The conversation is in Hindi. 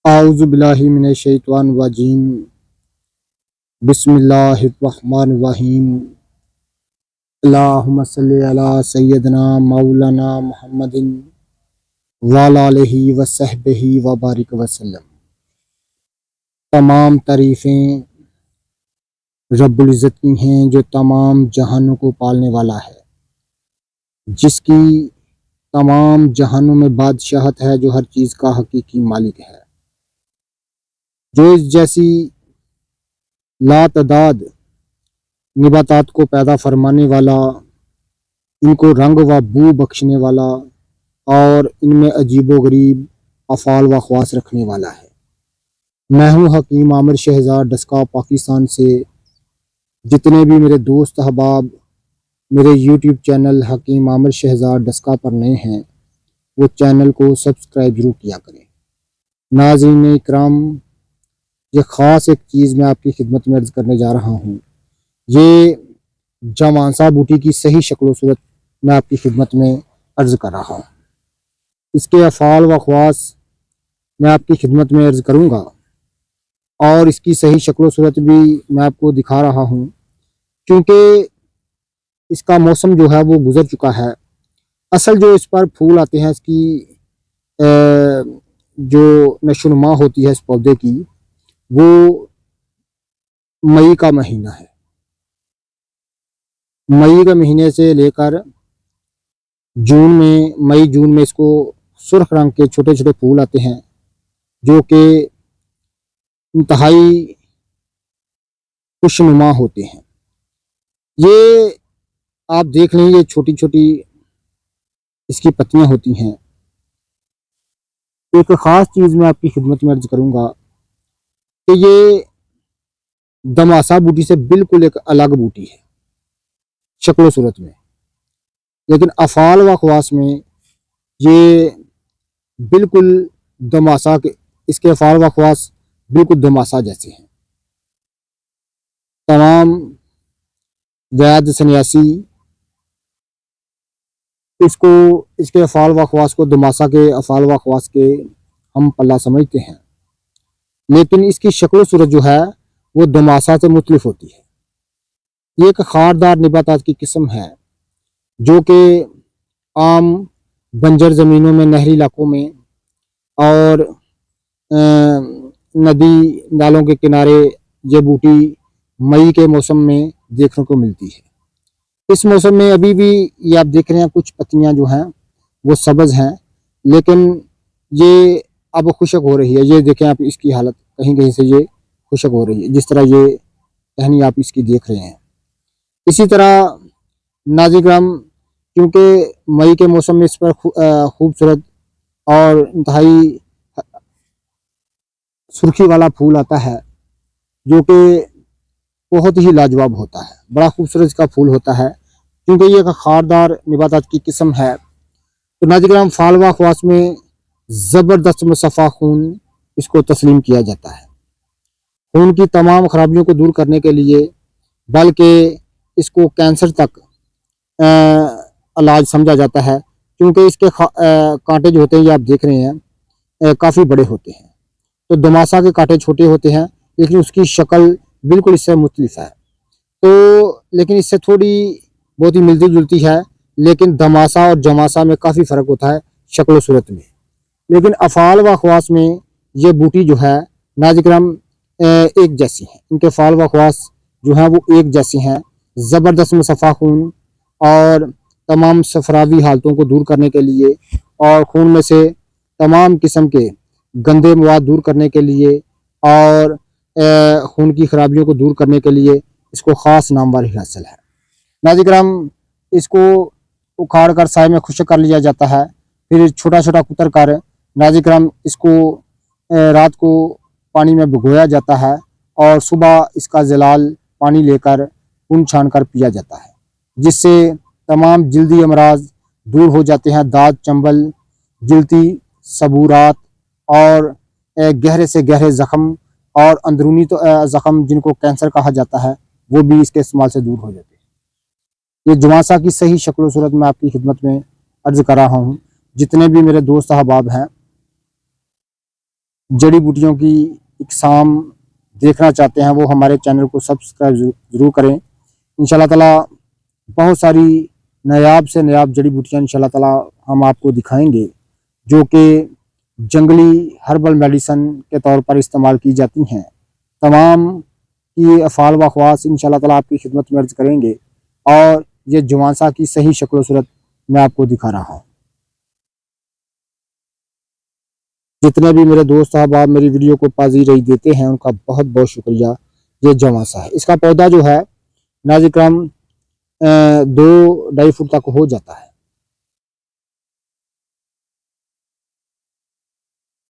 आऊज़ु बिल्लाहि मिनश शैतानिर रजीम। बिस्मिल्लाहिर रहमानिर रहीम। अल्लाहुम्मा सल्लि अला सय्यदना मौलाना मुहम्मदिन व अला आलिहि व सहबिहि व बारिक वसल्लम। तमाम तारीफ़ें रब्बुल इज़्ज़त की हैं जो तमाम जहानों को पालने वाला है, जिसकी तमाम जहानों में बादशाहत है, जो हर चीज़ का हकीकी मालिक है, जो इस जैसी लातदाद निबातात को पैदा फरमाने वाला, इनको रंग व बू बख्शने वाला और इनमें अजीबो गरीब अफ़ाल व ख़वास रखने वाला है। मैं हूँ हकीम आमिर शहज़ाद डस्का पाकिस्तान से। जितने भी मेरे दोस्त अहबाब मेरे यूट्यूब चैनल हकीम आमिर शहज़ाद डस्का पर नए हैं, वो चैनल को सब्सक्राइब ज़रूर किया करें। नाज़रीन इकराम, ये ख़ास एक चीज़ मैं आपकी खिदमत में अर्ज़ करने जा रहा हूँ। ये जवानसा बूटी की सही शक्ल व सूरत मैं आपकी खिदमत में अर्ज़ कर रहा हूँ। इसके अफ़ाल व ख़वास मैं आपकी खिदमत में अर्ज़ करूँगा और इसकी सही शक्ल व सूरत भी मैं आपको दिखा रहा हूँ, क्योंकि इसका मौसम जो है वो गुज़र चुका है। असल जो इस पर फूल आते हैं, इसकी जो नशोनुमा होती है इस पौधे की, वो मई का महीना है। मई के महीने से लेकर मई जून में इसको सुर्ख रंग के छोटे छोटे फूल आते हैं, जो कि इंतहाई खुशनुमा होते हैं। ये आप देख लें, ये छोटी छोटी इसकी पत्तियां होती हैं। एक ख़ास चीज़ मैं आपकी खिदमत में अर्ज़ करूँगा कि ये दमासा बूटी से बिल्कुल एक अलग बूटी है शक्ल सूरत में, लेकिन अफ़ाल व ख़वास में ये बिल्कुल दमासा के, इसके अफ़ाल व ख़वास बिल्कुल दमासा जैसे हैं। तमाम वैद सन्यासी इसको, इसके अफ़ाल व ख़वास को दमासा के अफ़ाल व ख़वास के हम पल्ला समझते हैं, लेकिन इसकी शक्ल सूरत जो है वो दमासा से मुख्तलिफ होती है। ये एक खारदार निबातात की किस्म है, जो कि आम बंजर ज़मीनों में, नहरी इलाकों में और नदी नालों के किनारे ये बूटी मई के मौसम में देखने को मिलती है। इस मौसम में अभी भी ये आप देख रहे हैं, कुछ पत्तियां जो हैं वो सब्ज़ हैं, लेकिन ये अब खुशक हो रही है। ये देखें आप, इसकी हालत कहीं कहीं से ये खुशक हो रही है, जिस तरह ये टहनी आप इसकी देख रहे हैं। इसी तरह नाज़िराम, क्योंकि मई के मौसम में इस पर खूबसूरत और इंतहाई सुर्खी वाला फूल आता है, जो कि बहुत ही लाजवाब होता है। बड़ा खूबसूरत इसका फूल होता है, क्योंकि ये एक खारदार निबातात की किस्म है। तो नाज़िराम, फ़ाल व ख़वास में ज़बरदस्त मुसफ़ा खून इसको तस्लीम किया जाता है। खून की तमाम खराबियों को दूर करने के लिए, बल्कि इसको कैंसर तक इलाज समझा जाता है, क्योंकि इसके कांटे जो होते हैं, ये आप देख रहे हैं, काफ़ी बड़े होते हैं। तो दमासा के कांटे छोटे होते हैं, लेकिन उसकी शक्ल बिल्कुल इससे मुख्तलिफ है। तो लेकिन इससे थोड़ी बहुत ही मिलती जुलती है, लेकिन दमासा और जमासा में काफ़ी फ़र्क होता है शक्ल सूरत में। लेकिन अफ़ाल व ख़वास में ये बूटी जो है नाज़िराम एक जैसी हैं। इनके फ़ाल व ख़वास जो हैं वो एक जैसी हैं। ज़बरदस्त मुसफ़ा खून और तमाम सफरावी हालतों को दूर करने के लिए, और खून में से तमाम किस्म के गंदे मवाद दूर करने के लिए, और खून की खराबियों को दूर करने के लिए इसको ख़ास नामवर हासिल है। नाज़िराम, इसको उखाड़ कर साए में खुश्क कर लिया जाता है, फिर छोटा छोटा कुतर कर नाज़िराम इसको रात को पानी में भिगोया जाता है, और सुबह इसका ज़लाल पानी लेकर खून छान कर पिया जाता है, जिससे तमाम जल्दी अमराज दूर हो जाते हैं। दाद, चंबल, जल्दी सबूरात और गहरे से गहरे ज़ख्म और अंदरूनी तो ज़ख्म, जिनको कैंसर कहा जाता है, वो भी इसके इस्तेमाल से दूर हो जाते हैं। ये जवासा की सही शक्ल सूरत में आपकी खिदमत में अर्ज़ कर रहा हूँ। जितने भी मेरे दोस्त अहबाब हैं, जड़ी बूटियों की इकसाम देखना चाहते हैं वो हमारे चैनल को सब्सक्राइब ज़रूर करें। इंशाल्लाह ताला बहुत सारी नायाब से नायाब जड़ी बूटियाँ इंशाल्लाह ताला हम आपको दिखाएंगे, जो कि जंगली हर्बल मेडिसन के तौर पर इस्तेमाल की जाती हैं। तमाम की अफ़ाल व ख़वास इंशाल्लाह ताला आपकी खिदमत में अर्ज़ करेंगे और ये जवानसा की सही शक्ल सूरत मैं आपको दिखा रहा हूँ। जितने भी मेरे दोस्त अहबाब मेरी वीडियो को पाज़ीराई देते हैं उनका बहुत बहुत शुक्रिया। ये जवानसा है, इसका पौधा जो है नाज़ इकराम 2-2.5 फुट तक हो जाता है।